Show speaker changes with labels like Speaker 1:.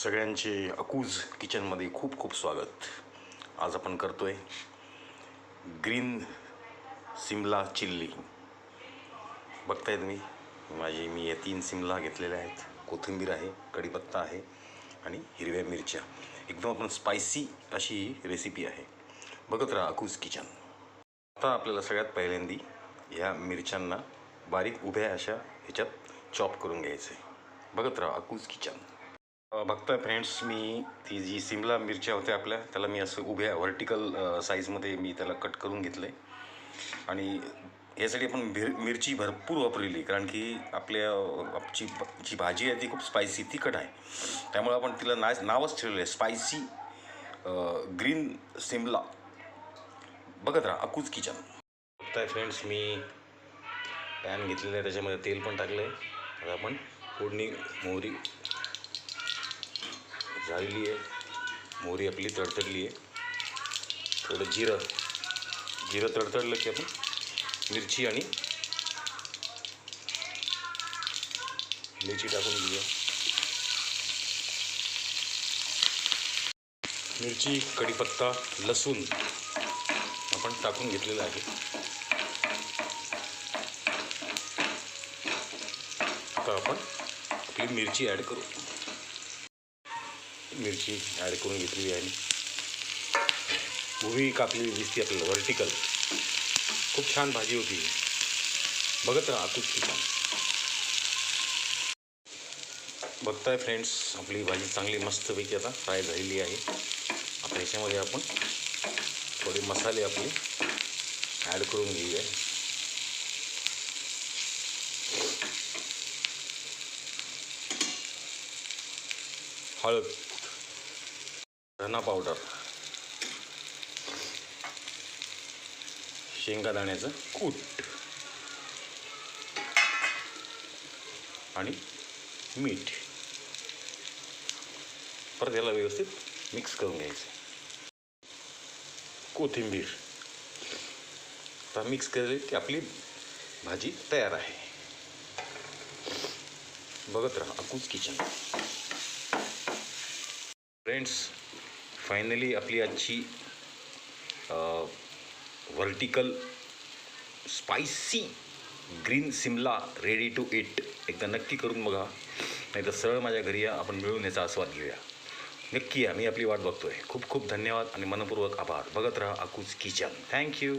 Speaker 1: सगळ्यांचे अकूज किचनमध्ये खूप खूप स्वागत। आज आपण करतोय ग्रीन सिमला चिल्ली। बघताय तुम्ही मी या 3 सिमला घेतलेल्या आहेत, कोथिंबीर आहे, कढीपत्ता आहे आणि हिरव्या मिरच्या। एकदम आपण स्पायसी अशी रेसिपी आहे। बघत राहा अकूज किचन। आता आपल्याला सगळ्यात पहिल्यांदी ह्या मिरच्यांना बारीक उभ्या अशा ह्याच्यात चॉप करून घ्यायचं आहे। बघत राहा अकूज किचन। बघताय फ्रेंड्स, मी ती जी सिमला मिरच्या होत्या आपल्या, त्याला मी असं उभ्या व्हर्टिकल साईजमध्ये मी त्याला कट करून घेतलं आहे। आणि यासाठी आपण मिरची भरपूर वापरलेली, कारण की आपली जी भाजी आहे ती खूप स्पायसी तिखट आहे, त्यामुळे आपण तिला नावच ठेवलेलं आहे स्पायसी ग्रीन सिमला। बघत राहा अकूज किचन। बघताय फ्रेंड्स, मी पॅन घेतलेलं आहे, त्याच्यामध्ये तेल पण टाकलं आहे। आता आपण फोडणी, मोहरी झालेली आहे, मोहरी आपली तडतडली आहे। थोडं जिरं तडतडलं की आपण मिरची टाकून घेऊया। मिरची, कढीपत्ता, लसूण आपण टाकून घेतलेलं आहे। आता आपण आपली मिरची ॲड करू। मिरची ॲड करून घेतलेली आहे, उभी कापलेली दिसते आपल्याला व्हर्टिकल। खूप छान भाजी होती। बघत राहा अकूज किचन। बघताय फ्रेंड्स, आपली भाजी चांगली मस्तपैकी आता फ्राय झालेली आहे। आता ह्याच्यामध्ये आपण थोडे मसाले आपले ॲड करून घेऊया। हळद, धना पावडर, शेंगादाण्याचं कूट आणि मीठ। परत याला व्यवस्थित मिक्स करून घ्यायचं। कोथिंबीर आता मिक्स केली की आपली भाजी तयार आहे। बघत राहा अकूज किचन। फ्रेंड्स, फायनली आपली आजची व्हर्टिकल स्पायसी ग्रीन सिमला रेडी टू ईट। एकदा नक्की करून बघा, नाही तर सरळ माझ्या घरी या, आपण मिळून याचा आस्वाद घेऊया। नक्की या, मी आपली वाट बघतोय। खूप खूप धन्यवाद आणि मनपूर्वक आभार। बघत राहा अकूज किचन। थँक्यू।